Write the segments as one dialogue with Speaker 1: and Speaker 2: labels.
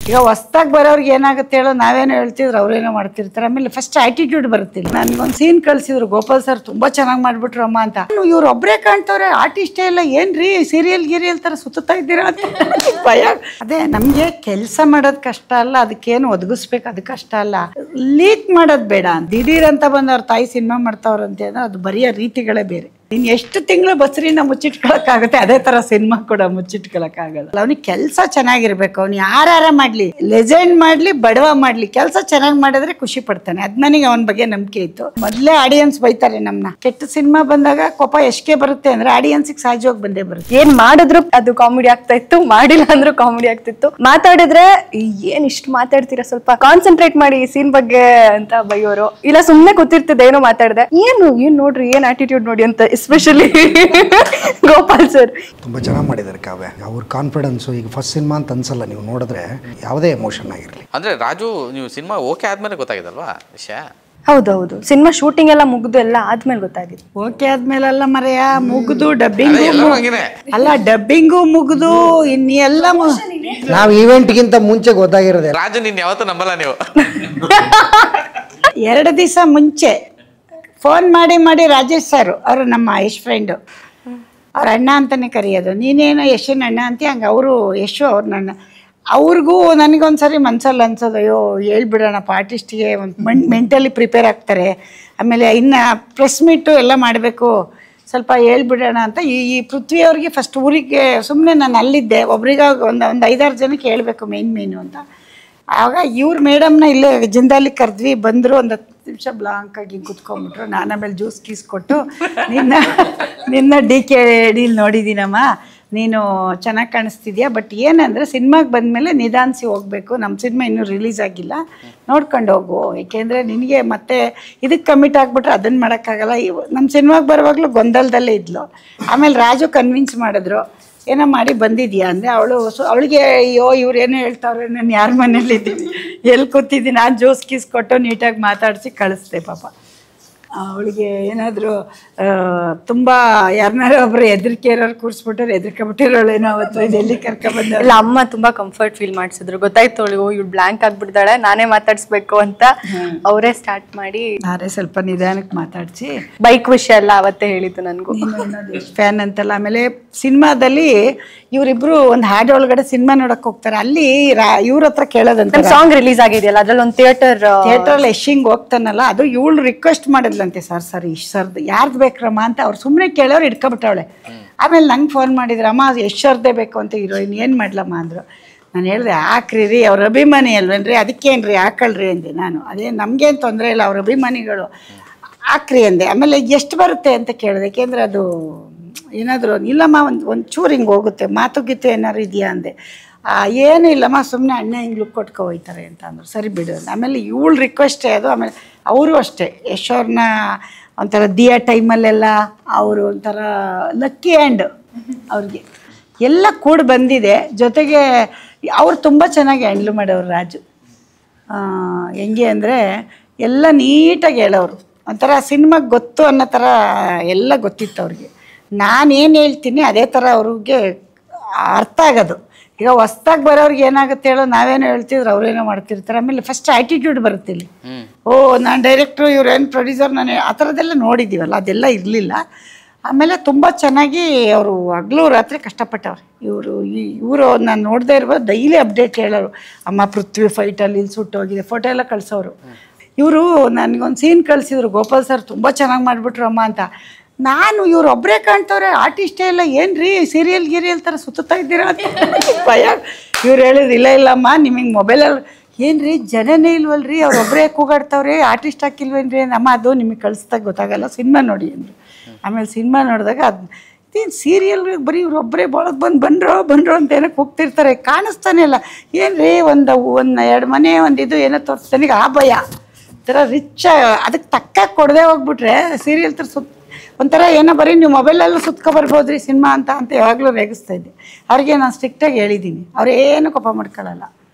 Speaker 1: ಈಗ ಹೊಸ್ದಾಗಿ ಬರೋರ್ಗೆ ಏನಾಗುತ್ತೆ ಹೇಳೋ, ನಾವೇನೋ ಹೇಳ್ತಿದ್ರು ಅವ್ರೇನೋ ಮಾಡ್ತಿರ್ತಾರೆ. ಆಮೇಲೆ ಫಸ್ಟ್ ಆಟಿಟ್ಯೂಡ್ ಬರುತ್ತಿಲ್ಲ. ನನಗೊಂದು ಸೀನ್ ಕಳಿಸಿದ್ರು, ಗೋಪಾಲ್ ಸರ್ ತುಂಬಾ ಚೆನ್ನಾಗಿ ಮಾಡ್ಬಿಟ್ರು ಅಮ್ಮ ಅಂತ. ಇವ್ರು ಒಬ್ಬರೇ ಕಾಣ್ತವ್ರೆ, ಆರ್ಟಿಸ್ಟೇ ಇಲ್ಲ, ಏನ್ರಿ ಸೀರಿಯಲ್ ಗಿರಿಯಲ್ ತರ ಸುತ್ತಾ ಇದ್ದೀರಾ ಅಂತ ಭಯ. ಅದೇ ನಮ್ಗೆ ಕೆಲಸ ಮಾಡೋದ್ ಕಷ್ಟ ಅಲ್ಲ, ಅದಕ್ಕೇನು ಒದಗಿಸ್ಬೇಕು ಅದು ಕಷ್ಟ ಅಲ್ಲ, ಲೀಕ್ ಮಾಡೋದ್ ಬೇಡ. ದಿಢೀರ್ ಅಂತ ಬಂದು ಅವ್ರ ತಾಯಿ ಸಿನಿಮಾ ಮಾಡ್ತಾವ್ರಂತೆ ಅಂದ್ರೆ ಅದು ಬರೆಯೋ ರೀತಿಗಳೇ ಬೇರೆ. ಇನ್ನು ಎಷ್ಟು ತಿಂಗಳು ಬಸ್ರಿನ ಮುಚ್ಚಿಟ್ಕೊಳಕ್ಕಾಗುತ್ತೆ, ಅದೇ ತರ ಸಿನಿಮಾ ಕೂಡ ಮುಚ್ಚಿಟ್ಕೊಳಕ್ಕಾಗಲ್ಲ. ಅವ್ನಿಗೆ ಕೆಲಸ ಚೆನ್ನಾಗಿರ್ಬೇಕು. ಅವ್ನು ಯಾರ ಮಾಡ್ಲಿ, ಲೆಜೆಂಡ್ ಮಾಡ್ಲಿ, ಬಡವ ಮಾಡ್ಲಿ, ಕೆಲಸ ಚೆನ್ನಾಗಿ ಮಾಡಿದ್ರೆ ಖುಷಿ ಪಡ್ತಾನೆ. ಅದ್ ನನಗೆ ಅವನ ಬಗ್ಗೆ ನಂಬಿಕೆ ಇತ್ತು. ಮೊದ್ಲೇ ಆಡಿಯನ್ಸ್ ಬೈತಾರೆ ನಮ್ನ. ಕೆಟ್ಟ ಸಿನಿಮಾ ಬಂದಾಗ ಕೋಪ ಎಷ್ಟೇ ಬರುತ್ತೆ ಅಂದ್ರೆ ಆಡಿಯನ್ಸ್ಗೆ ಸಹಜವಾಗಿ ಬಂದೇ ಬರುತ್ತೆ.
Speaker 2: ಏನ್ ಮಾಡಿದ್ರು ಅದು ಕಾಮಿಡಿ ಆಗ್ತಾ ಇತ್ತು, ಮಾಡಿಲ್ಲ ಅಂದ್ರೂ ಕಾಮಿಡಿ ಆಗ್ತಿತ್ತು. ಮಾತಾಡಿದ್ರೆ ಏನ್ ಇಷ್ಟು ಮಾತಾಡ್ತೀರಾ, ಸ್ವಲ್ಪ ಕಾನ್ಸಂಟ್ರೇಟ್ ಮಾಡಿ ಈ ಸೀನ್ ಬಗ್ಗೆ ಅಂತ ಬೈಯೋರು. ಇಲ್ಲ ಸುಮ್ನೆ ಕೂತಿರ್ತಿದ್ದೆ, ಏನೋ ಮಾತಾಡಿದೆ, ಏನ್ ನೋಡ್ರಿ ಏನ್ ಆಟಿಟ್ಯೂಡ್ ನೋಡಿ ಅಂತ. ಎಸ್ಪೆಷಲಿ ಗೋಪಾಲ್ ಸರ್
Speaker 3: ತುಂಬ ಚೆನ್ನಾಗಿ ಮಾಡಿದ್ದಾರೆ ಕಾವ್ಯ. ಅವ್ರ ಕಾನ್ಫಿಡೆನ್ಸು ಈಗ ಫಸ್ಟ್ ಸಿನಿಮಾ ಅಂತ ಅನ್ಸಲ್ಲ, ನೀವು ನೋಡಿದ್ರೆ ಯಾವುದೇ ಎಮೋಷನ್ ಆಗಿರಲಿ.
Speaker 4: ಅಂದ್ರೆ ರಾಜು, ನೀವು ಸಿನಿಮಾ ಓಕೆ ಆದ್ಮೇಲೆ ಗೊತ್ತಾಗಿದಲ್ವಾ ವಿಷಯ?
Speaker 2: ಹೌದೌದು, ಸಿನಿಮಾ ಶೂಟಿಂಗ್ ಎಲ್ಲ ಮುಗ್ದು ಎಲ್ಲ ಆದ್ಮೇಲೆ ಗೊತ್ತಾಗಿತ್ತು.
Speaker 1: ಓಕೆ ಆದ್ಮೇಲೆಲ್ಲ ಮರೆಯ ಮುಗ್ದು ಡಬ್ಬಿಂಗು ಅಲ್ಲ, ಡಬ್ಬಿಂಗು ಮುಗ್ದು ಇನ್ನೆಲ್ಲ
Speaker 3: ನಾವು ಈವೆಂಟ್ಗಿಂತ ಮುಂಚೆ ಗೊತ್ತಾಗಿರೋದೆ.
Speaker 4: ರಾಜು ನಿನ್ ಯಾವತ್ತೂ ನಂಬಲ್ಲ ನೀವು.
Speaker 1: 2 ದಿವಸ ಮುಂಚೆ ಫೋನ್ ಮಾಡಿ ರಾಜೇಶ್ ಸರ್ ಅವರು ನಮ್ಮ ಯಶ್ ಫ್ರೆಂಡು, ಅವ್ರ ಅಣ್ಣ ಅಂತಲೇ ಕರೆಯೋದು. ನೀನೇನೋ ಯಶನ್ ಅಣ್ಣ ಅಂತ ಹಂಗೆ ಅವರು ಯಶು ಅವ್ರ ನನ್ನ. ಅವ್ರಿಗೂ ನನಗೊಂದ್ಸರಿ ಮನ್ಸಲ್ಲಿ ಅನ್ಸೋದು, ಅಯ್ಯೋ ಹೇಳ್ಬಿಡೋಣಪ್ಪ, ಆರ್ಟಿಸ್ಟಿಗೆ ಒಂದು ಮೆಂಟಲಿ ಪ್ರಿಪೇರ್ ಆಗ್ತಾರೆ, ಆಮೇಲೆ ಇನ್ನು ಪ್ರೆಸ್ ಮೀಟು ಎಲ್ಲ ಮಾಡಬೇಕು, ಸ್ವಲ್ಪ ಹೇಳ್ಬಿಡೋಣ ಅಂತ. ಈ ಪೃಥ್ವಿಯವ್ರಿಗೆ ಫಸ್ಟ್ ಊರಿಗೆ ಸುಮ್ಮನೆ ನಾನು ಅಲ್ಲಿದ್ದೆ, ಒಬ್ರಿಗೆ ಒಂದು 5-6 ಜನಕ್ಕೆ ಹೇಳಬೇಕು ಮೇನು ಅಂತ. ಆಗ ಇವ್ರು ಮೇಡಮ್ನ ಇಲ್ಲೇ ಜಿಂದಾಲಿ ಕರೆದ್ವಿ, ಬಂದರು. ಒಂದು 10 ನಿಮಿಷ ಬ್ಲಾಂಕಾಗಿ ಕುತ್ಕೊಂಡ್ಬಿಟ್ರು. ನಾನು ಆಮೇಲೆ ಜ್ಯೂಸ್ ಗೀಸ್ ಕೊಟ್ಟು, ನಿನ್ನ DKD ನೋಡಿದ್ದೀನಮ್ಮ, ನೀನು ಚೆನ್ನಾಗಿ ಕಾಣಿಸ್ತಿದ್ಯಾ, ಬಟ್ ಏನಂದರೆ ಸಿನಿಮಾಗೆ ಬಂದಮೇಲೆ ನಿಧಾನಿಸಿ ಹೋಗಬೇಕು, ನಮ್ಮ ಸಿನಿಮಾ ಇನ್ನೂ ರಿಲೀಸ್ ಆಗಿಲ್ಲ, ನೋಡ್ಕೊಂಡು ಹೋಗು, ಏಕೆಂದರೆ ನಿನಗೆ ಮತ್ತೆ ಇದಕ್ಕೆ ಕಮಿಟ್ ಆಗಿಬಿಟ್ರೆ ಅದನ್ನು ಮಾಡೋಕ್ಕಾಗಲ್ಲ. ನಮ್ಮ ಸಿನಿಮಾಗೆ ಬರುವಾಗಲೂ ಗೊಂದಲದಲ್ಲೇ ಇದ್ಲು. ಆಮೇಲೆ ರಾಜು ಕನ್ವಿನ್ಸ್ ಮಾಡಿದ್ರು, ಏನೋ ಮಾಡಿ ಬಂದಿದ್ಯಾ ಅಂದರೆ. ಅವಳಿಗೆ ಅಯ್ಯೋ ಇವ್ರು ಏನೋ ಹೇಳ್ತಾವ್ರೆ, ನಾನು ಯಾರ ಮನೇಲಿದ್ದೀನಿ, ಎಲ್ಲಿ ಕೂತಿದ್ದೀನಿ, ನಾನು ಜ್ಯೂಸ್ ಗೀಸ್ ಕೊಟ್ಟು ನೀಟಾಗಿ ಮಾತಾಡಿಸಿ ಕಳಿಸ್ದೆ. ಪಾಪ ಅವಳಿಗೆ ಏನಾದರೂ ತುಂಬ ಯಾರನ್ನಾರು ಒಬ್ಬರು ಹೆದರಿಕೆ ಇರೋರು ಕೂರಿಸ್ಬಿಟ್ಟರೆ ಹೆದರ್ಕೊಬಿಟ್ಟಿರೋಳೇನೋ ಅವತ್ತು ಎಲ್ಲಿ ಕರ್ಕೊಬಂದ.
Speaker 2: ಇಲ್ಲ, ಅಮ್ಮ ತುಂಬಾ ಕಂಫರ್ಟ್ ಫೀಲ್ ಮಾಡಿಸಿದ್ರು. ಗೊತ್ತಾಯ್ತು ಅವಳಿಗೆ ಇವ್ಳು ಬ್ಲಾಂಕ್ ಆಗ್ಬಿಡ್ತಾಳೆ, ನಾನೇ ಮಾತಾಡ್ಸ್ಬೇಕು ಅಂತ. ಅವರೇ ಸ್ಟಾರ್ಟ್ ಮಾಡಿ
Speaker 1: ನಾನೇ ಸ್ವಲ್ಪ ನಿಧಾನಕ್ಕೆ ಮಾತಾಡಿಸಿ
Speaker 2: ಬೈಕ್ ವಿಷಯ ಎಲ್ಲ ಅವತ್ತೇ ಹೇಳಿದ್ದು ನನಗೂ.
Speaker 1: ಫ್ಯಾನ್ ಅಂತಲ್ಲ. ಆಮೇಲೆ ಸಿನಿಮಾದಲ್ಲಿ ಇವರಿಬ್ರು ಒಂದು ಹಾಡು ಒಳಗಡೆ ಸಿನಿಮಾ ನೋಡಕ್ ಹೋಗ್ತಾರೆ. ಅಲ್ಲಿ ಇವ್ರ ಹತ್ರ ಕೇಳೋದಂತ
Speaker 2: ಸಾಂಗ್ ರಿಲೀಸ್ ಆಗಿದೆಯಲ್ಲ, ಅದ್ರಲ್ಲಿ ಒಂದು ಥಿಯೇಟರ್
Speaker 1: ಯಶಿಂಗ್ ಹೋಗ್ತಾನಲ್ಲ, ಅದು ಇವಳು ರಿಕ್ವೆಸ್ಟ್ ಮಾಡಿದ್ಲಂತೆ, ಸರ್ ಸರ್ದು ಯಾರ್ದು ಬೇಕ್ರಮ್ಮ ಅಂತ. ಅವ್ರು ಸುಮ್ಮನೆ ಕೇಳೋರು ಹಿಡ್ಕೊಬಿಟ್ಟವಳೆ. ಆಮೇಲೆ ನಂಗೆ ಫೋನ್ ಮಾಡಿದ್ರಮ್ಮ, ಯಶ್ ಸರ್ದೇ ಬೇಕು ಅಂತ ಹೀರೋಯಿನ್, ಏನು ಮಾಡ್ಲಮ್ಮ ಅಂದರು. ನಾನು ಹೇಳಿದೆ, ಹಾಕ್ರಿ ರೀ, ಅವ್ರ ಅಭಿಮಾನಿ ಅಲ್ವೇನ್ರಿ, ಅದಕ್ಕೇನ್ರಿ ಹಾಕಳ್ರಿ ಅಂದೆ ನಾನು. ಅದೇ ನಮಗೇನು ತೊಂದರೆ ಇಲ್ಲ, ಅವ್ರ ಅಭಿಮಾನಿಗಳು, ಹಾಕ್ರಿ ಅಂದೆ. ಆಮೇಲೆ ಎಷ್ಟು ಬರುತ್ತೆ ಅಂತ ಕೇಳಿದೆ, ಏಕೆಂದರೆ ಅದು ಏನಾದರೂ ಇಲ್ಲಮ್ಮ ಒಂದು ಚೂರು ಹಿಂಗೆ ಹೋಗುತ್ತೆ, ಮಾತುಗೀತು ಏನಾದ್ರು ಇದೆಯಾ ಅಂದೆ. ಏನೂ ಇಲ್ಲಮ್ಮ, ಸುಮ್ಮನೆ ಅಣ್ಣ ಹಿಂಗೆ ಲುಕ್ ಕೊಟ್ಕೊ ಹೋಯ್ತಾರೆ ಅಂತ ಅಂದರು. ಸರಿ ಬಿಡು. ಆಮೇಲೆ ಇವಳು ರಿಕ್ವೆಸ್ಟೇ ಅದು. ಆಮೇಲೆ ಅವರು ಅಷ್ಟೇ, ಯಶ್ ಅವ್ರನ್ನ ಒಂಥರ ದಿಯಾ ಟೈಮಲ್ಲೆಲ್ಲ ಅವರು ಒಂಥರ ಲಕ್ಕಿ ಹ್ಯಾಂಡ್, ಅವ್ರಿಗೆ ಎಲ್ಲ ಕೂಡ ಬಂದಿದೆ. ಜೊತೆಗೆ ಅವ್ರು ತುಂಬ ಚೆನ್ನಾಗಿ ಹ್ಯಾಂಡ್ಲ್ ಮಾಡೋರು ರಾಜು. ಹೆಂಗೆ ಅಂದರೆ ಎಲ್ಲ ನೀಟಾಗಿ ಹೇಳೋರು, ಒಂಥರ ಸಿನಿಮಾಗೆ ಗೊತ್ತು ಅನ್ನೋ ಥರ ಎಲ್ಲ ಗೊತ್ತಿತ್ತು ಅವ್ರಿಗೆ. ನಾನೇನು ಹೇಳ್ತೀನಿ ಅದೇ ಥರ ಅವ್ರಿಗೆ ಅರ್ಥ ಆಗೋದು. ಈಗ ಹೊಸ್ದಾಗಿ ಬರೋರ್ಗೆ ಏನಾಗುತ್ತೆ ಹೇಳೋ, ನಾವೇನೋ ಹೇಳ್ತಿದ್ರು ಅವ್ರೇನೋ ಮಾಡ್ತಿರ್ತಾರೆ. ಆಮೇಲೆ ಫಸ್ಟ್ ಆಟಿಟ್ಯೂಡ್ ಬರುತ್ತೆ ಇಲ್ಲಿ. ಓ ನಾನು ಡೈರೆಕ್ಟ್ರು, ಇವ್ರೇನು ಪ್ರೊಡ್ಯೂಸರ್, ನಾನು ಆ ಥರದ್ದೆಲ್ಲ ನೋಡಿದ್ದೀವಲ್ಲ, ಅದೆಲ್ಲ ಇರಲಿಲ್ಲ. ಆಮೇಲೆ ತುಂಬ ಚೆನ್ನಾಗಿ ಅವರು ಹಗಲು ರಾತ್ರಿ ಕಷ್ಟಪಟ್ಟವ್ರು. ಇವರು ನಾನು ನೋಡದೇ ಇರ್ಬೋದು, ಡೈಲಿ ಅಪ್ಡೇಟ್ ಹೇಳೋರು. ಅಮ್ಮ ಪೃಥ್ವಿ ಫೈಟಲ್ಲಿ ಇಲ್ಲಿ ಸುಟ್ಟೋಗಿದೆ, ಫೋಟೋ ಎಲ್ಲ ಕಳಿಸೋರು. ಇವರು ನನಗೊಂದು ಸೀನ್ ಕಳಿಸಿದ್ರು, ಗೋಪಾಲ್ ಸರ್ ತುಂಬ ಚೆನ್ನಾಗಿ ಮಾಡಿಬಿಟ್ರು ಅಮ್ಮ ಅಂತ. ನಾನು ಇವ್ರೊಬ್ಬರೇ ಕಾಣ್ತವ್ರೆ, ಆರ್ಟಿಸ್ಟೇ ಇಲ್ಲ, ಏನ್ರಿ ಸೀರಿಯಲ್ ಗಿರಿಯಲ್ ಥರ ಸುತ್ತಾ ಇದ್ದೀರಾ ಅಂತ ಭಯ. ಇವ್ರು ಹೇಳಿದ್ರು, ಇಲ್ಲಮ್ಮ ನಿಮಗೆ ಮೊಬೈಲಲ್ಲಿ ಏನ್ರಿ ಜನನೇ ಇಲ್ವಲ್ರಿ, ಅವ್ರೊಬ್ಬರೇ ಕೂಗಾಡ್ತವ್ರೆ, ಆರ್ಟಿಸ್ಟ್ ಹಾಕಿಲ್ವೇನ್ರಿ ಅಮ್ಮ, ಅದು ನಿಮಗೆ ಕಳಿಸ್ದಾಗ ಗೊತ್ತಾಗಲ್ಲ, ಸಿನಿಮಾ ನೋಡಿ ಅಂದರು. ಆಮೇಲೆ ಸಿನಿಮಾ ನೋಡಿದಾಗ ಇದೇನು ಸೀರಿಯಲ್ ಬರೀ ಇವ್ರೊಬ್ಬರೇ ಬಳಗೆ ಬಂದರು ಅಂತ ಏನಕ್ಕೆ ಹೋಗ್ತಿರ್ತಾರೆ, ಕಾಣಿಸ್ತಾನೆ ಇಲ್ಲ. ಏನ್ರಿ ಒಂದು 2 ಮನೆ ಒಂದು ಇದು ಏನೋ ತೋರಿಸ್ತಾನೆ. ಆ ಭಯ ಥರ ರಿಚ್, ಅದಕ್ಕೆ ತಕ್ಕ ಕೊಡದೆ ಹೋಗ್ಬಿಟ್ರೆ ಸೀರಿಯಲ್ ಥರ ಒಂಥರ ಏನೋ ಬರೀ ನೀವು ಮೊಬೈಲಲ್ಲೂ ಸುತ್ಕೊಬರ್ಬೋದ್ರಿ ಸಿನಿಮಾ ಅಂತ ಯಾವಾಗಲೂ ರೇಗಿಸ್ತಾ ಇದ್ದೆ. ಅವ್ರಿಗೆ ನಾನು ಸ್ಟ್ರಿಕ್ಟಾಗಿ ಹೇಳಿದ್ದೀನಿ, ಅವ್ರೇನು ಕೋಪ ಮಾಡ್ಕೊಳ್ಳಲ್ಲ.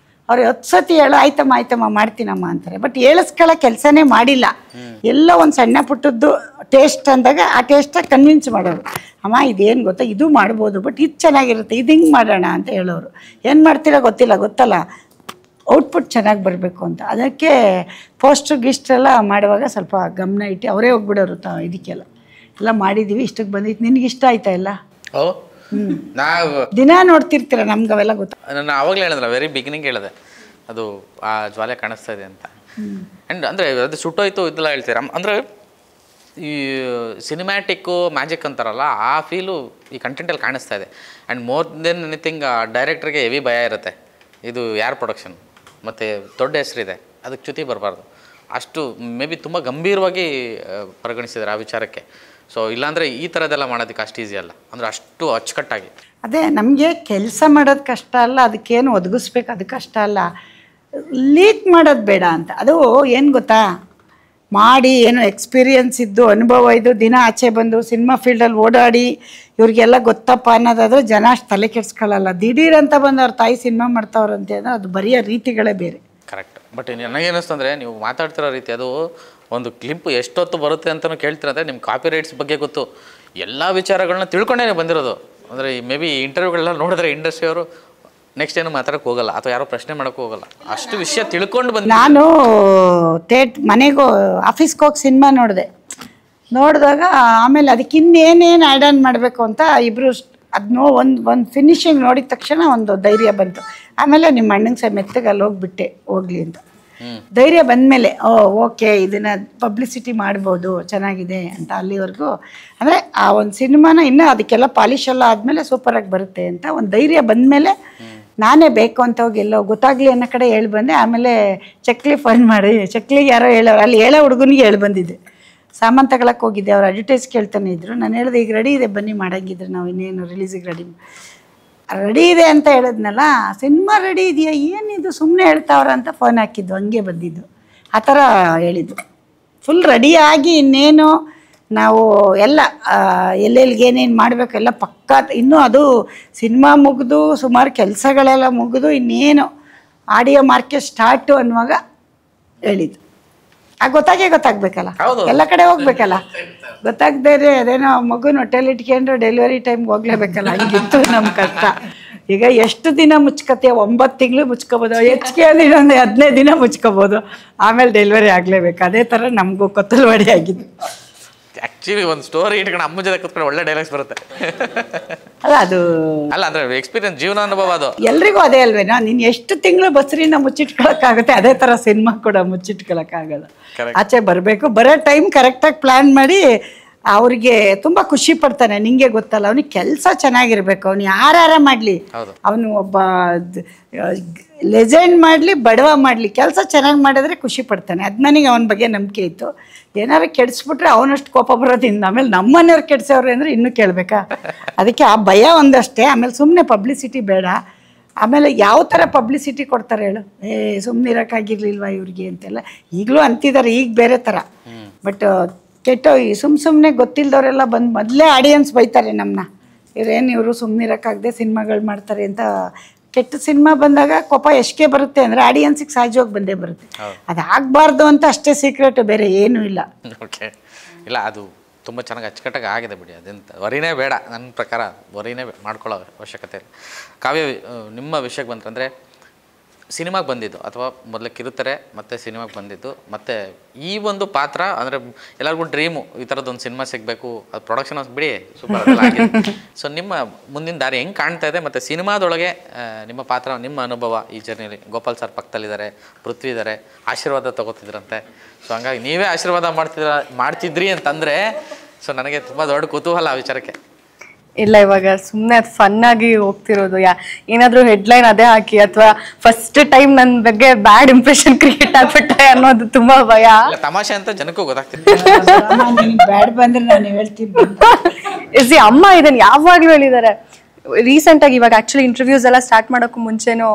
Speaker 1: ಅವ್ರು 10 ಸತಿ ಹೇಳೋ, ಆಯ್ತಮ್ಮ ಮಾಡ್ತೀನಮ್ಮ ಅಂತಾರೆ. ಬಟ್ ಹೇಳಿಸ್ಕೊಳ್ಳೋ ಕೆಲಸನೇ ಮಾಡಿಲ್ಲ. ಎಲ್ಲ ಒಂದು ಸಣ್ಣ ಪುಟ್ಟದ್ದು ಟೇಸ್ಟ್ ಅಂದಾಗ ಆ ಟೇಸ್ಟಾಗಿ ಕನ್ವಿನ್ಸ್ ಮಾಡೋರು. ಅಮ್ಮ ಇದೇನು ಗೊತ್ತಾ, ಇದು ಮಾಡ್ಬೋದು, ಬಟ್ ಇದು ಚೆನ್ನಾಗಿರುತ್ತೆ, ಇದು ಹಿಂಗೆ ಮಾಡೋಣ ಅಂತ ಹೇಳೋರು. ಏನು ಮಾಡ್ತೀರಾ ಗೊತ್ತಲ್ಲ, ಔಟ್ಪುಟ್ ಚೆನ್ನಾಗಿ ಬರಬೇಕು ಅಂತ. ಅದಕ್ಕೆ ಪೋಸ್ಟ್ರು ಗಿಸ್ಟೆಲ್ಲ ಮಾಡುವಾಗ ಸ್ವಲ್ಪ ಗಮನ ಇಟ್ಟು ಅವರೇ ಹೋಗ್ಬಿಡೋರು ಇದಕ್ಕೆಲ್ಲ ಎಲ್ಲ ಮಾಡಿದ್ದೀವಿ, ಇಷ್ಟಕ್ಕೆ ಬಂದಿತ್ತು, ನಿನಗೆ ಇಷ್ಟ ಆಯ್ತಾ ಎಲ್ಲ?
Speaker 4: ಓ ನಾವು
Speaker 1: ದಿನ ನೋಡ್ತಿರ್ತೀರ, ನಮ್ಗೆ ಅವೆಲ್ಲ ಗೊತ್ತು.
Speaker 4: ನಾನು ಆವಾಗಲೇ ಹೇಳಿದ್ರೆ ವೆರಿ ಬಿಗಿನಿಂಗ್ ಹೇಳಿದೆ ಅದು ಆ ಜ್ವಾಲೆ ಕಾಣಿಸ್ತಾ ಇದೆ ಅಂತ. ಆ್ಯಂಡ್ ಅಂದರೆ ಅದು ಸುಟ್ಟೋಯ್ತು ಇದೆಲ್ಲ ಹೇಳ್ತೀರ ಅಂದರೆ ಈ ಸಿನಿಮ್ಯಾಟಿಕ್ಕು ಮ್ಯಾಜಿಕ್ ಅಂತಾರಲ್ಲ ಆ ಫೀಲು ಈ ಕಂಟೆಂಟಲ್ಲಿ ಕಾಣಿಸ್ತಾ ಇದೆ. ಆ್ಯಂಡ್ ಮೋರ್ ದೆನ್ ಎನಿಥಿಂಗ್ ಡೈರೆಕ್ಟ್ರಿಗೆ ಹೆವಿ ಭಯ ಇರುತ್ತೆ, ಇದು ಯಾರ್ ಪ್ರೊಡಕ್ಷನ್ ಮತ್ತು ದೊಡ್ಡ ಹೆಸರಿದೆ, ಅದಕ್ಕೆ ಚ್ಯುತಿ ಬರಬಾರ್ದು, ಅಷ್ಟು ಮೇ ಬಿ ತುಂಬ ಗಂಭೀರವಾಗಿ ಪರಿಗಣಿಸಿದ್ದಾರೆ ಆ ವಿಚಾರಕ್ಕೆ. ಸೊ ಇಲ್ಲಾಂದರೆ ಈ ಥರದ್ದೆಲ್ಲ ಮಾಡೋದಕ್ಕೆ ಅಷ್ಟು ಈಸಿ ಅಲ್ಲ, ಅಂದರೆ ಅಷ್ಟು ಅಚ್ಚುಕಟ್ಟಾಗಿ.
Speaker 1: ಅದೇ ನಮಗೆ ಕೆಲಸ ಮಾಡೋದು ಕಷ್ಟ ಅಲ್ಲ, ಅದಕ್ಕೇನು ಒದಗಿಸ್ಬೇಕು ಅದು ಕಷ್ಟ ಅಲ್ಲ, ಲೀಕ್ ಮಾಡೋದು ಬೇಡ ಅಂತ. ಅದು ಏನು ಗೊತ್ತಾ, ಮಾಡಿ ಏನು ಎಕ್ಸ್ಪೀರಿಯನ್ಸ್ ಇದ್ದು ಅನುಭವ ಇದ್ದು ದಿನ ಆಚೆ ಬಂದು ಸಿನಿಮಾ ಫೀಲ್ಡಲ್ಲಿ ಓಡಾಡಿ ಇವ್ರಿಗೆಲ್ಲ ಗೊತ್ತಪ್ಪ ಅನ್ನೋದಾದರೆ ಜನ ಅಷ್ಟು ತಲೆ ಕೆಡ್ಸ್ಕೊಳ್ಳಲ್ಲ. ದಿಢೀರಂತ ಬಂದು ಅವ್ರ ತಾಯಿ ಸಿನಿಮಾ ಮಾಡ್ತಾವ್ರಂತೆ ಅಂದರೆ ಅದು ಬರೆಯೋ ರೀತಿಗಳೇ ಬೇರೆ.
Speaker 4: ಕರೆಕ್ಟ್. ಬಟ್ ನನಗೇನಿಸ್ತು ಅಂದರೆ ನೀವು ಮಾತಾಡ್ತಿರೋ ರೀತಿ ಅದು ಒಂದು ಕ್ಲಿಪ್ ಎಷ್ಟೊತ್ತು ಬರುತ್ತೆ ಅಂತಲೂ ಕೇಳ್ತಿರಂದರೆ ನಿಮ್ಮ ಕಾಪಿ ರೈಟ್ಸ್ ಬಗ್ಗೆ ಗೊತ್ತು, ಎಲ್ಲ ವಿಚಾರಗಳನ್ನ ತಿಳ್ಕೊಂಡೇ ಬಂದಿರೋದು. ಅಂದರೆ ಮೇ ಬಿ ಇಂಟರ್ವ್ಯೂಗಳೆಲ್ಲ ನೋಡಿದ್ರೆ ಇಂಡಸ್ಟ್ರಿಯವರು ನೆಕ್ಸ್ಟ್ ಏನು ಮಾತಾಡೋಕ್ಕೆ ಹೋಗಲ್ಲ ಅಥವಾ ಯಾರೋ ಪ್ರಶ್ನೆ ಮಾಡೋಕ್ಕೆ ಹೋಗಲ್ಲ, ಅಷ್ಟು ವಿಷಯ ತಿಳ್ಕೊಂಡು ಬಂದು.
Speaker 1: ನಾನು ಮನೆಗೂ ಆಫೀಸ್ಗೆ ಹೋಗಿ ಸಿನಿಮಾ ನೋಡಿದಾಗ ಆಮೇಲೆ ಅದಕ್ಕೆ ಇನ್ನೇನೇನು ಆ್ಯಡ್ ಆನ್ ಮಾಡಬೇಕು ಅಂತ ಇಬ್ಬರು ಅದನ್ನೋ ಒಂದು ಫಿನಿಶಿಂಗ್ ನೋಡಿದ ತಕ್ಷಣ ಒಂದು ಧೈರ್ಯ ಬಂತು. ಆಮೇಲೆ ನಿಮ್ಮ ಅಣ್ಣಂಗೆ ಮೆತ್ತಗೆ ಅಲ್ಲಿ ಹೋಗ್ಬಿಟ್ಟೆ ಹೋಗ್ಲಿ ಅಂತ ಧೈರ್ಯ ಬಂದಮೇಲೆ ಓಕೆ ಇದನ್ನು ಪಬ್ಲಿಸಿಟಿ ಮಾಡ್ಬೋದು ಚೆನ್ನಾಗಿದೆ ಅಂತ. ಅಲ್ಲಿವರೆಗೂ ಅಂದರೆ ಆ ಒಂದು ಸಿನಿಮಾನ ಇನ್ನೂ ಅದಕ್ಕೆಲ್ಲ ಪಾಲಿಶ್ ಎಲ್ಲ ಆದಮೇಲೆ ಸೂಪರಾಗಿ ಬರುತ್ತೆ ಅಂತ ಒಂದು ಧೈರ್ಯ ಬಂದಮೇಲೆ ನಾನೇ ಬೇಕು ಅಂತ ಹೋಗಿ ಎಲ್ಲೋ ಗೊತ್ತಾಗಲಿ ಅನ್ನೋ ಕಡೆ ಹೇಳಿ ಬಂದೆ. ಆಮೇಲೆ ಚಕ್ಲಿ ಫೋನ್ ಮಾಡಿ, ಚಕ್ಲಿಗೆ ಯಾರೋ ಹೇಳೋರು, ಅಲ್ಲಿ ಹೇಳೋ ಹುಡುಗನಿಗೆ ಹೇಳಿ ಬಂದಿದ್ದೆ, ಸಾಮಾನು ತಗೊಳಕ್ಕೆ ಹೋಗಿದ್ದೆ, ಅವ್ರು ಅಡ್ವರ್ಟೈಸ್ ಕೇಳ್ತಾನೆ ಇದ್ರು. ನಾನು ಹೇಳಿದೆ ಈಗ ರೆಡಿ ಇದೆ ಬನ್ನಿ ಮಾಡಂಗಿದ್ರೆ ನಾವು ಇನ್ನೇನು ರಿಲೀಸಿಗೆ ರೆಡಿ ಇದೆ ಅಂತ ಹೇಳಿದ್ನಲ್ಲ, ಸಿನಿಮಾ ರೆಡಿ ಇದೆಯಾ ಏನಿದು ಸುಮ್ಮನೆ ಹೇಳ್ತಾವ್ರ ಅಂತ ಫೋನ್ ಹಾಕಿದ್ದು, ಹಂಗೆ ಬಂದಿದ್ದು ಆ ಥರ ಹೇಳಿದ್ದು. ಫುಲ್ ರೆಡಿಯಾಗಿ ಇನ್ನೇನು ನಾವು ಎಲ್ಲ ಎಲ್ಲೆಲ್ಲಿಗೆ ಏನೇನು ಮಾಡಬೇಕು ಎಲ್ಲ ಪಕ್ಕಾ, ಇನ್ನೂ ಅದು ಸಿನಿಮಾ ಮುಗಿದು ಸುಮಾರು ಕೆಲಸಗಳೆಲ್ಲ ಮುಗಿದು ಇನ್ನೇನು ಆಡಿಯೋ ಮಾರ್ಕೆಟ್ ಸ್ಟಾರ್ಟು ಅನ್ನುವಾಗ ಹೇಳಿದ್ದು. ಗೊತ್ತಾಗಬೇಕಲ್ಲ, ಎಲ್ಲ ಕಡೆ ಹೋಗ್ಬೇಕಲ್ಲ, ಗೊತ್ತಾಗದೇ ಅದೇನೋ ಮಗುನ ಹೊಟ್ಟೆಲಿ ಇಟ್ಕೊಂಡು ಡೆಲಿವರಿ ಟೈಮ್ಗೆ ಹೋಗ್ಲೇಬೇಕಲ್ಲ, ಹಂಗಿತ್ತು ನಮ್ಮ ಕಷ್ಟ. ಈಗ ಎಷ್ಟು ದಿನ ಮುಚ್ಕತ್ತೆ, 9 ತಿಂಗಳು ಮುಚ್ಕೋಬೋದು, ಹೆಚ್ಚಿಗೆ ಇನ್ನೊಂದು 15 ದಿನ ಮುಚ್ಕೋಬೋದು, ಆಮೇಲೆ ಡೆಲಿವರಿ ಆಗಲೇಬೇಕು. ಅದೇ ಥರ ನಮಗೂ ಕೊತ್ತಲವಾಡಿ ಆಗಿದ್ದು.
Speaker 4: ಆ್ಯಕ್ಚುಲಿ ಒಂದು ಸ್ಟೋರಿ ಇಟ್ಕೊಂಡು ಅಮ್ಮ ಜೊತೆ ಕೂತ್ಕೊಂಡು ಒಳ್ಳೆ ಡೈಲಾಗ್ಸ್ ಬರುತ್ತೆ
Speaker 1: ಅಲ್ಲ ಅದು
Speaker 4: ಅಲ್ಲ ಅಂದರೆ ಎಕ್ಸ್ಪೀರಿಯನ್ಸ್, ಜೀವನ ಅನುಭವ ಅದು ಎಲ್ರಿಗೂ
Speaker 1: ಅದೇ ಅಲ್ವೇನೋ. ನೀನು ಎಷ್ಟು ತಿಂಗಳು ಬಸ್ರಿನ ಮುಚ್ಚಿಟ್ಕೊಳಕ್ಕಾಗುತ್ತೆ, ಅದೇ ಥರ ಸಿನಿಮಾ ಕೂಡ ಮುಚ್ಚಿಟ್ಕೊಳಕ್ಕಾಗಲ್ಲ. ಆಚೆ ಬರಬೇಕು, ಬರೋ ಟೈಮ್ ಕರೆಕ್ಟಾಗಿ ಪ್ಲ್ಯಾನ್ ಮಾಡಿ ಅವ್ರಿಗೆ ತುಂಬ ಖುಷಿ ಪಡ್ತಾನೆ. ನಿಂಗೆ ಗೊತ್ತಲ್ಲ, ಅವನಿಗೆ ಕೆಲಸ ಚೆನ್ನಾಗಿರ್ಬೇಕು, ಅವನು ಯಾರು ಮಾಡಲಿ, ಅವನು ಒಬ್ಬ ಲೆಜೆಂಡ್ ಮಾಡಲಿ ಬಡವ ಮಾಡಲಿ, ಕೆಲಸ ಚೆನ್ನಾಗಿ ಮಾಡಿದ್ರೆ ಖುಷಿ ಪಡ್ತಾನೆ. ಅದು ನನಗೆ ಅವನ ಬಗ್ಗೆ ನಂಬಿಕೆ ಇತ್ತು. ಏನಾದ್ರು ಕೆಡಿಸ್ಬಿಟ್ರೆ ಅವನಷ್ಟು ಕೋಪ ಬರೋದ್ರಿಂದ ಆಮೇಲೆ ನಮ್ಮನೆಯವ್ರು ಕೆಡಿಸೋರು ಅಂದರೆ ಇನ್ನೂ ಕೇಳಬೇಕಾ, ಅದಕ್ಕೆ ಆ ಭಯ ಒಂದಷ್ಟೇ. ಆಮೇಲೆ ಸುಮ್ಮನೆ ಪಬ್ಲಿಸಿಟಿ ಬೇಡ. ಆಮೇಲೆ ಯಾವ ಥರ ಪಬ್ಲಿಸಿಟಿ ಕೊಡ್ತಾರೆ ಹೇಳು, ಸುಮ್ಮನೆ ಇರೋಕ್ಕಾಗಿರ್ಲಿಲ್ವ ಇವ್ರಿಗೆ ಅಂತೆಲ್ಲ ಈಗಲೂ ಅಂತಿದ್ದಾರೆ, ಈಗ ಬೇರೆ ಥರ. ಬಟ್ ಕೆಟ್ಟೋ ಈ ಸುಮ್ಮನೆ ಗೊತ್ತಿಲ್ಲದವರೆಲ್ಲ ಬಂದು ಮೊದಲೇ ಆಡಿಯನ್ಸ್ ಬೈತಾರೆ ನಮ್ಮನ್ನ, ಇವರು ಸುಮ್ಮನೆ ಇರೋಕ್ಕಾಗದೆ ಸಿನಿಮಾಗಳು ಮಾಡ್ತಾರೆ ಅಂತ. ಕೆಟ್ಟ ಸಿನಿಮಾ ಬಂದಾಗ ಕೋಪ ಎಷ್ಟೇ ಬರುತ್ತೆ ಅಂದರೆ ಆಡಿಯನ್ಸಿಗೆ ಸಹಜವಾಗಿ ಬಂದೇ ಬರುತ್ತೆ. ಅದಾಗಬಾರ್ದು ಅಂತ ಅಷ್ಟೇ ಸೀಕ್ರೆಟ್, ಬೇರೆ ಏನೂ ಇಲ್ಲ.
Speaker 4: ಓಕೆ, ಇಲ್ಲ ಅದು ತುಂಬ ಚೆನ್ನಾಗಿ ಅಚ್ಚುಕಟ್ಟಾಗಿ ಆಗಿದೆ ಬಿಡಿ, ಅದೆಂತ ವರಿನೇ ಬೇಡ ನನ್ನ ಪ್ರಕಾರ, ವರಿನೇ ಮಾಡ್ಕೊಳ್ಳೋ ಅವಶ್ಯಕತೆ ಇಲ್ಲ. ಕಾವ್ಯ, ನಿಮ್ಮ ವಿಷಯಕ್ಕೆ ಬಂತಂದರೆ ಸಿನಿಮಾಗೆ ಬಂದಿದ್ದು ಅಥವಾ ಮೊದಲೇ ಕಿರುತೆರೆ ಮತ್ತು ಸಿನಿಮಾಗೆ ಬಂದಿದ್ದು, ಮತ್ತು ಈ ಒಂದು ಪಾತ್ರ ಅಂದರೆ ಎಲ್ಲರಿಗೂ ಡ್ರೀಮು ಈ ಥರದ್ದೊಂದು ಸಿನಿಮಾ ಸಿಗಬೇಕು, ಅದು ಪ್ರೊಡಕ್ಷನ್ ಬಿಡಿ ಸೂಪರ್ ಆಗಿದೆ. ಸೊ ನಿಮ್ಮ ಮುಂದಿನ ದಾರಿ ಹೆಂಗೆ ಕಾಣ್ತಾ ಇದೆ, ಮತ್ತು ಸಿನಿಮಾದೊಳಗೆ ನಿಮ್ಮ ಪಾತ್ರ, ನಿಮ್ಮ ಅನುಭವ ಈ ಜರ್ನಿಲಿ? ಗೋಪಾಲ್ ಸರ್ ಪಕ್ಕದಲ್ಲಿದ್ದಾರೆ, ಪೃಥ್ವಿ ಇದ್ದಾರೆ, ಆಶೀರ್ವಾದ ತೊಗೋತಿದ್ರಂತೆ. ಸೊ ಹಂಗಾಗಿ ನೀವೇ ಆಶೀರ್ವಾದ ಮಾಡ್ತಿದ್ರಿ ಅಂತಂದರೆ ಸೊ ನನಗೆ ತುಂಬ ದೊಡ್ಡ ಕುತೂಹಲ ಆ ವಿಚಾರಕ್ಕೆ.
Speaker 2: ಇಲ್ಲ, ಇವಾಗ ಸುಮ್ಮನೆ ಅದು ಫನ್ ಆಗಿ ಹೋಗ್ತಿರೋದು. ಏನಾದರೂ ಹೆಡ್ಲೈನ್ ಅದೇ ಹಾಕಿ ಅಥವಾ ಫಸ್ಟ್ ಟೈಮ್ ನನ್ನ ಬಗ್ಗೆ ಬ್ಯಾಡ್ ಇಂಪ್ರೆಷನ್ ಕ್ರಿಯೇಟ್ ಆಗ್ಬಿಟ್ಟೆ ಅನ್ನೋದು ತುಂಬಾ ಭಯ.
Speaker 4: ತಮಾಷೆ ಅಂತ ಜನಕ್ಕೂ ಗೊತ್ತಾಗ್ತಿದೆ.
Speaker 1: ಬ್ಯಾಡ್ ಬಂದ್ರೆ ನಾನು ಹೇಳ್ತೀನಿ.
Speaker 2: ಅಮ್ಮ ಇದನ್ನ ಯಾವಾಗ್ಲೂ ಹೇಳಿದ್ದಾರೆ. ರೀಸೆಂಟ್ ಆಗಿ ಇವಾಗ ಆಕ್ಚುಲಿ ಇಂಟರ್ವ್ಯೂಸ್ ಎಲ್ಲ ಸ್ಟಾರ್ಟ್ ಮಾಡೋಕ್ಕೂ ಮುಂಚೆನೂ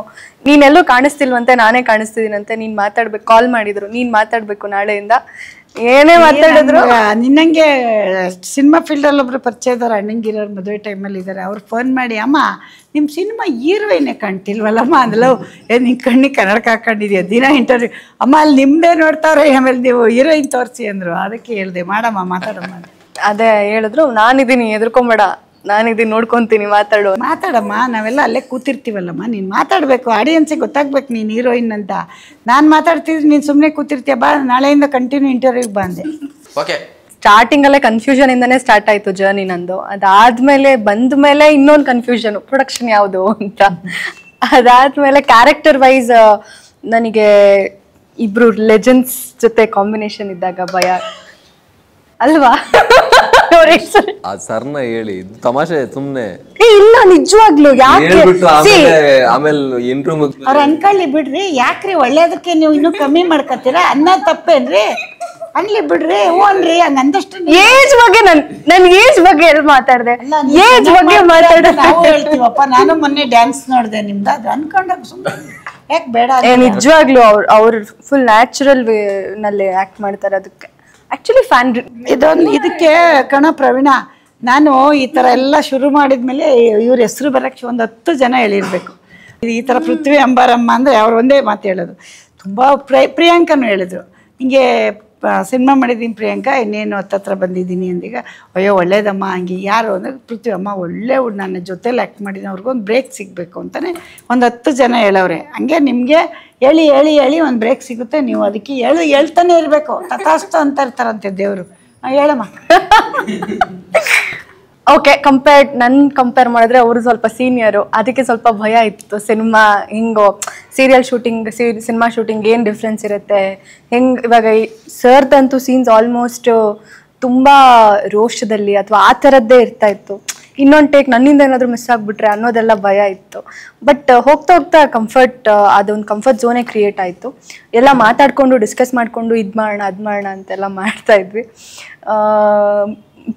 Speaker 2: ನೀನೆಲ್ಲೂ ಕಾಣಿಸ್ತಿಲ್ವಂತೆ, ನಾನೇ ಕಾಣಿಸ್ತಿದ್ದೀನಂತೆ, ನೀನ್ ಮಾತಾಡ್ಬೇಕು, ಕಾಲ್ ಮಾಡಿದ್ರು, ನೀನ್ ಮಾತಾಡ್ಬೇಕು ನಾಳೆಯಿಂದ, ಏನೇ ಮಾತಾಡಿದ್ರು.
Speaker 1: ನಿನ್ನಂಗೆ ಸಿನಿಮಾ ಫೀಲ್ಡಲ್ಲಿ ಒಬ್ರು ಪರಿಚಯ ಇದ್ದಾರೆ, ಅಣ್ಣಂಗಿರೋರು ಮದುವೆ ಟೈಮಲ್ಲಿ ಇದ್ದಾರೆ. ಅವ್ರು ಫೋನ್ ಮಾಡಿ, ಅಮ್ಮ ನಿಮ್ಮ ಸಿನಿಮಾ ಹೀರೋಯಿನೇ ಕಾಣ್ತಿಲ್ವಲ್ಲಮ್ಮ ಅಂದಲ್ಲ. ನಿನ್ನ ಕಣ್ಣಿಗೆ ಕನ್ನಡಕ ಹಾಕೊಂಡಿದ್ಯಾ, ದಿನ ಇಂಟರ್ವ್ಯೂ, ಅಮ್ಮ ಅಲ್ಲಿ ನಿಮ್ಮದೇ ನೋಡ್ತಾವ್ರೆ, ಆಮೇಲೆ ನೀವು ಹೀರೋಯಿನ್ ತೋರಿಸಿ ಅಂದರು. ಅದಕ್ಕೆ ಹೇಳಿದೆ, ಮಾಡಮ್ಮ ಮಾತಾಡಮ್ಮ.
Speaker 2: ಅದೇ ಹೇಳಿದ್ರು, ನಾನಿದ್ದೀನಿ, ಎದ್ಕೊಂಬೇಡ, ನಾನಿದೀನಿ ನೋಡ್ಕೊಂತೀನಿ
Speaker 1: ಮಾತಾಡಮ್ಮ, ನಾವೆಲ್ಲ ಅಲ್ಲೇ ಕೂತಿರ್ತೀವಲ್ಲಮ್ಮ, ನೀನು ಮಾತಾಡಬೇಕು, ಆಡಿಯನ್ಸಿಗೆ ಗೊತ್ತಾಗ್ಬೇಕು ನೀನು ಹೀರೋಯಿನ್ ಅಂತ. ನಾನು ಮಾತಾಡ್ತಿದ್ರೆ ನೀನು ಸುಮ್ಮನೆ ಕೂತಿರ್ತೀಯ, ಬಾ ನಾಳೆಯಿಂದ ಕಂಟಿನ್ಯೂ ಇಂಟರ್ವ್ಯೂಗೆ ಬಂದೆ.
Speaker 4: ಓಕೆ,
Speaker 2: ಸ್ಟಾರ್ಟಿಂಗ್ ಅಲ್ಲೇ ಕನ್ಫ್ಯೂಷನ್ ಇಂದಾನೆ ಸ್ಟಾರ್ಟ್ ಆಯ್ತು ಜರ್ನಿ ನಂದು. ಅದಾದ್ಮೇಲೆ ಬಂದ ಮೇಲೆ ಇನ್ನೊಂದು ಕನ್ಫ್ಯೂಷನ್, ಪ್ರೊಡಕ್ಷನ್ ಯಾವುದು ಅಂತ. ಅದಾದ್ಮೇಲೆ ಕ್ಯಾರೆಕ್ಟರ್ ವೈಸ್ ನನಗೆ ಇಬ್ರು ಲೆಜೆಂಡ್ಸ್ ಜೊತೆ ಕಾಂಬಿನೇಷನ್ ಇದ್ದಾಗ ಭಯ ಅಲ್ವಾ?
Speaker 5: ಆ ಸರ್ನ ಹೇಳಿ ತಮಾಷೆ ಸುಮ್ನೆ
Speaker 2: ಇಲ್ಲ ನಿಜವಾಗ್ಲು ಯಾಕೆ
Speaker 5: ಆಮೇಲೆ ಇಂಟರ್ವ್ಯೂ
Speaker 1: ಅವ್ರು ಅನ್ಕೊಳ್ಳಿ ಬಿಡ್ರಿ, ಯಾಕ್ರಿ ಒಳ್ಳೇದಕ್ಕೆ ನೀವು ಇನ್ನೂ ಕಮ್ಮಿ ಮಾಡ್ಕೊತೀರಾ ಅನ್ನೋ ತಪ್ಪೇನ್ರಿ? ಅನ್ಲಿ ಬಿಡ್ರಿ, ಹ್ಞೂ ಅನ್ರಿ, ಹಂಗಂದಷ್ಟು
Speaker 2: ಏಜ್ ಬಗ್ಗೆ ನನ್ ಏಜ್ ಬಗ್ಗೆ ಎಲ್ಲಿ ಮಾತಾಡ್ದೆ? ಏಜ್ ಬಗ್ಗೆ ಮಾತಾಡ
Speaker 1: ನಾವು ಹೇಳ್ತೀವಪ್ಪ. ನಾನು ಮೊನ್ನೆ ಡ್ಯಾನ್ಸ್ ನೋಡಿದೆ ನಿಮ್ದು, ಅದು ಅನ್ಕೊಂಡಾಗ ಸುಮ್ಮನೆ ಯಾಕೆ ಬೇಡ.
Speaker 2: ನಿಜವಾಗ್ಲು ಅವ್ರು ಫುಲ್ ನ್ಯಾಚುರಲ್ ವೇ ನಲ್ಲಿ ಆಕ್ಟ್ ಮಾಡ್ತಾರೆ. ಅದಕ್ಕೆ ಆಕ್ಚುಲಿ ಫ್ಯಾನ್
Speaker 1: ಇದಕ್ಕೆ ಕಣೋ ಪ್ರವೀಣ, ನಾನು ಈ ಥರ ಎಲ್ಲ ಶುರು ಮಾಡಿದ್ಮೇಲೆ ಇವ್ರ ಹೆಸರು ಬರೋಕ್ಕೆ ಒಂದು 10 ಜನ ಹೇಳಿರ್ಬೇಕು. ಈ ಥರ ಪೃಥ್ವಿ ಅಂಬಾರಮ್ಮ ಅಂದರೆ ಅವ್ರು ಒಂದೇ ಮಾತು ಹೇಳೋದು. ತುಂಬ ಪ್ರಿಯಾಂಕನೂ ಹೇಳಿದ್ರು, ಹಿಂಗೆ ಸಿನಿಮಾ ಮಾಡಿದ್ದೀನಿ ಪ್ರಿಯಾಂಕಾ, ಇನ್ನೇನು ಹತ್ತತ್ರ ಬಂದಿದ್ದೀನಿ ಅಂದೀಗ. ಅಯ್ಯೋ ಒಳ್ಳೇದಮ್ಮ, ಹಂಗೆ ಯಾರು ಅಂದರೆ ಪೃಥ್ವಿ ಅಮ್ಮ ಒಳ್ಳೆ ನನ್ನ ಜೊತೆಲಿ ಆ್ಯಕ್ಟ್ ಮಾಡಿದ್ದೀನಿ, ಅವ್ರಿಗೊಂದು ಬ್ರೇಕ್ ಸಿಗಬೇಕು ಅಂತಲೇ ಒಂದು 10 ಜನ ಹೇಳವ್ರೆ. ಹಂಗೆ ನಿಮಗೆ ಹೇಳಿ ಹೇಳಿ ಹೇಳಿ ಒಂದು ಬ್ರೇಕ್ ಸಿಗುತ್ತೆ, ನೀವು ಅದಕ್ಕೆ ಹೇಳ್ತಾನೆ ಇರಬೇಕು. ತಥಾಸ್ತು ಅಂತ ಇರ್ತಾರಂತೆ ದೇವರು. ಹೇಳಮ್ಮ.
Speaker 2: ಓಕೆ, ಕಂಪೇರ್ ಮಾಡಿದ್ರೆ ಅವರು ಸ್ವಲ್ಪ ಸೀನಿಯರು, ಅದಕ್ಕೆ ಸ್ವಲ್ಪ ಭಯ ಇತ್ತು. ಸಿನಿಮಾ ಹಿಂಗೋ ಸೀರಿಯಲ್ ಶೂಟಿಂಗ್, ಸಿನಿಮಾ ಶೂಟಿಂಗ್ ಏನು ಡಿಫ್ರೆನ್ಸ್ ಇರುತ್ತೆ, ಹೆಂಗೆ ಇವಾಗ ಸರ್ದಂತೂ ಸೀನ್ಸ್ ಆಲ್ಮೋಸ್ಟ್ ತುಂಬ ರೋಷದಲ್ಲಿ ಅಥವಾ ಆ ಥರದ್ದೇ ಇರ್ತಾ ಇತ್ತು. ಇನ್ನೊಂದು ಟೇಕ್ ನನ್ನಿಂದ ಏನಾದರೂ ಮಿಸ್ ಆಗಿಬಿಟ್ರೆ ಅನ್ನೋದೆಲ್ಲ ಭಯ ಇತ್ತು. ಬಟ್ ಹೋಗ್ತಾ ಹೋಗ್ತಾ ಅದೊಂದು ಕಂಫರ್ಟ್ ಝೋನೇ ಕ್ರಿಯೇಟ್ ಆಯಿತು. ಎಲ್ಲ ಮಾತಾಡಿಕೊಂಡು ಡಿಸ್ಕಸ್ ಮಾಡಿಕೊಂಡು ಇದು ಮಾಡೋಣ ಅದು ಮಾಡೋಣ ಅಂತೆಲ್ಲ ಮಾಡ್ತಾ ಇದ್ವಿ.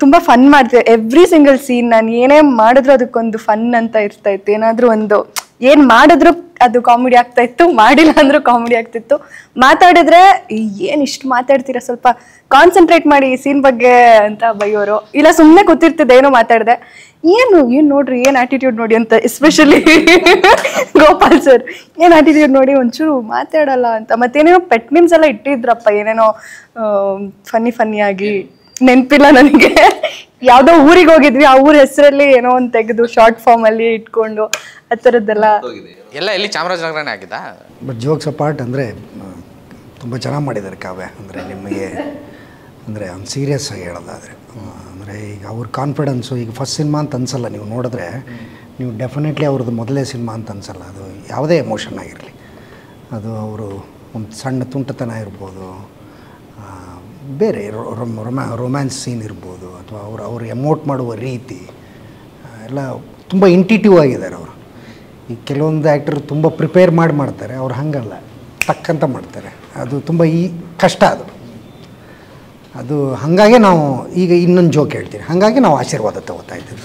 Speaker 2: ತುಂಬ ಫನ್ ಮಾಡ್ತೀವಿ. ಎವ್ರಿ ಸಿಂಗಲ್ ಸೀನ್ ನಾನು ಏನೇ ಮಾಡಿದ್ರು ಅದಕ್ಕೊಂದು ಫನ್ ಅಂತ ಇರ್ತಾ ಇತ್ತು. ಏನಾದರೂ ಒಂದು ಏನು ಮಾಡಿದ್ರು ಅದು ಕಾಮಿಡಿ ಆಗ್ತಾ ಇತ್ತು, ಮಾಡಿಲ್ಲ ಅಂದ್ರೂ ಕಾಮಿಡಿ ಆಗ್ತಿತ್ತು. ಮಾತಾಡಿದ್ರೆ ಏನು ಇಷ್ಟು ಮಾತಾಡ್ತೀರಾ, ಸ್ವಲ್ಪ ಕಾನ್ಸಂಟ್ರೇಟ್ ಮಾಡಿ ಸೀನ್ ಬಗ್ಗೆ ಅಂತ ಬೈಯೋರು. ಇಲ್ಲ ಸುಮ್ಮನೆ ಕೂತಿರ್ತಿದ್ದೆ, ಏನೋ ಮಾತಾಡಿದೆ, ಏನು ನೋಡ್ರಿ ಏನು ಆಟಿಟ್ಯೂಡ್ ನೋಡಿ ಅಂತ. ಎಸ್ಪೆಷಲಿ ಗೋಪಾಲ್ ಸರ್ ಏನು ಆಟಿಟ್ಯೂಡ್ ನೋಡಿ, ಒಂಚೂರು ಮಾತಾಡಲ್ಲ ಅಂತ. ಮತ್ತೇನೇನೋ ಪೆಟ್ ನೇಮ್ಸ್ ಎಲ್ಲ ಇಟ್ಟಿದ್ರಪ್ಪ, ಏನೇನೋ ಫನ್ನಿಯಾಗಿ. ನೆನಪಿಲ್ಲ ನನಗೆ. ಯಾವುದೋ ಊರಿಗೆ ಹೋಗಿದ್ವಿ, ಆ ಊರ ಹೆಸರಲ್ಲಿ ಏನೋ ಒಂದು ತೆಗೆದು ಶಾರ್ಟ್ ಫಾರ್ಮ್ ಅಲ್ಲಿ ಇಟ್ಕೊಂಡು ಆ ಥರದ್ದೆಲ್ಲ
Speaker 4: ಎಲ್ಲ ಎಲ್ಲಿ ಚಾಮರಾಜನಗರನೇ ಆಗಿದ್ದ.
Speaker 3: ಬಟ್ ಜೋಕ್ಸ್ ಅಪಾರ್ಟ್ ಅಂದರೆ ತುಂಬ ಚೆನ್ನಾಗಿ ಮಾಡಿದ್ದಾರೆ ಕಾವ್ಯ. ಅಂದರೆ ನಿಮಗೆ ಅಂದರೆ ಅವ್ನು ಸೀರಿಯಸ್ ಆಗಿ ಹೇಳೋದಾದರೆ ಅಂದರೆ ಈಗ ಅವ್ರ ಕಾನ್ಫಿಡೆನ್ಸು ಈಗ ಫಸ್ಟ್ ಸಿನಿಮಾ ಅಂತ ಅನ್ಸಲ್ಲ. ನೀವು ನೋಡಿದ್ರೆ ನೀವು ಡೆಫಿನೆಟ್ಲಿ ಅವ್ರದ್ದು ಮೊದಲೇ ಸಿನಿಮಾ ಅಂತ ಅನ್ಸಲ್ಲ. ಅದು ಯಾವುದೇ ಎಮೋಷನ್ ಆಗಿರಲಿ, ಅದು ಅವರು ಒಂದು ಸಣ್ಣ ತುಂಟತನ ಇರ್ಬೋದು, ಬೇರೆ ರೊಮ್ಯಾನ್ಸ್ ಸೀನ್ ಇರ್ಬೋದು, ಅಥವಾ ಅವ್ರು ಎಮೋಟ್ ಮಾಡುವ ರೀತಿ ಎಲ್ಲ ತುಂಬ ಇಂಟಿಟಿವ್ ಆಗಿದ್ದಾರೆ ಅವರು. ಈ ಕೆಲವೊಂದು ಆ್ಯಕ್ಟರ್ ತುಂಬ ಪ್ರಿಪೇರ್ ಮಾಡ್ತಾರೆ, ಅವ್ರು ಹಾಗಲ್ಲ, ಟಕ್ಕಂತ ಮಾಡ್ತಾರೆ. ಅದು ತುಂಬ ಕಷ್ಟ ಅದು ಹಾಗಾಗಿ ನಾವು ಈಗ ಇನ್ನೊಂದು ಜೋಕ್ ಹೇಳ್ತೀವಿ, ಹಾಗಾಗಿ ನಾವು ಆಶೀರ್ವಾದ ತಗೋತಾ ಇದ್ದೀವಿ.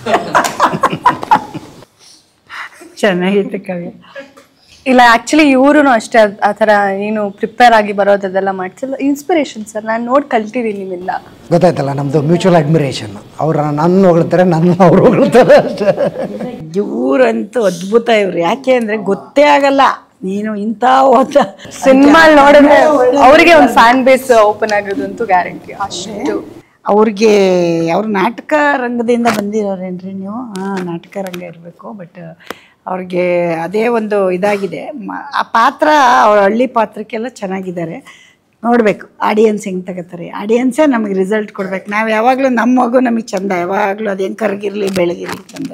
Speaker 1: ಚೆನ್ನಾಗಿತ್ತು ಕವಿ.
Speaker 2: ಇಲ್ಲ ಆ್ಯಕ್ಚುಲಿ ಇವರು ಅಷ್ಟೇ ಆ ಥರ ಏನು ಪ್ರಿಪೇರ್ ಆಗಿ ಬರೋದೆಲ್ಲ ಮಾಡ್ತಿಲ್ಲ. ಇನ್ಸ್ಪಿರೇಷನ್ ಸರ್, ನಾನು ನೋಡಿ ಕಲ್ತಿದ್ದೀನಿ ನಿಮ್ಮಿಂದ.
Speaker 3: ಗೊತ್ತಾಯ್ತಲ್ಲ, ನಮ್ಮದು ಮ್ಯೂಚುವಲ್ ಅಡ್ಮಿರೇಷನ್. ಅವ್ರು ನನ್ನ ಹೊಗಳ್ತಾರೆ, ಅವ್ರು ಹೊಗಳ್ತಾರೆ ಅಷ್ಟೇ.
Speaker 1: ಇವರಂತೂ ಅದ್ಭುತ ಇವ್ರು. ಯಾಕೆ ಅಂದರೆ ಗೊತ್ತೇ ಆಗಲ್ಲ ನೀನು ಇಂಥ
Speaker 2: ಸಿನಿಮಾ ನೋಡಿದ್ರೆ ಅವರಿಗೆ ಒಂದು ಫ್ಯಾನ್ ಬೇಸ್ ಓಪನ್ ಆಗೋದಂತೂ ಗ್ಯಾರಂಟಿ. ಅಷ್ಟು
Speaker 1: ಅವ್ರಿಗೆ ಅವ್ರ ನಾಟಕ ರಂಗದಿಂದ ಬಂದಿರೋರೇನ್ರಿ ನೀವು? ನಾಟಕ ರಂಗ ಇರಬೇಕು. ಬಟ್ ಅವ್ರಿಗೆ ಅದೇ ಒಂದು ಇದಾಗಿದೆ. ಆ ಪಾತ್ರ ಅವ್ರ ಹಳ್ಳಿ ಪಾತ್ರಕ್ಕೆಲ್ಲ ಚೆನ್ನಾಗಿದ್ದಾರೆ. ನೋಡಬೇಕು ಆಡಿಯನ್ಸ್ ಹೆಂಗೆ ತಗೋತಾರೆ. ಆಡಿಯನ್ಸೇ ನಮಗೆ ರಿಸಲ್ಟ್ ಕೊಡ್ಬೇಕು. ನಾವು ಯಾವಾಗಲೂ ನಮ್ಮ ಮಗು ನಮಗೆ ಚೆಂದ, ಯಾವಾಗಲೂ ಅದೇನು ಕರಗಿರಲಿ ಬೆಳಗಿರಲಿ ಚೆಂದ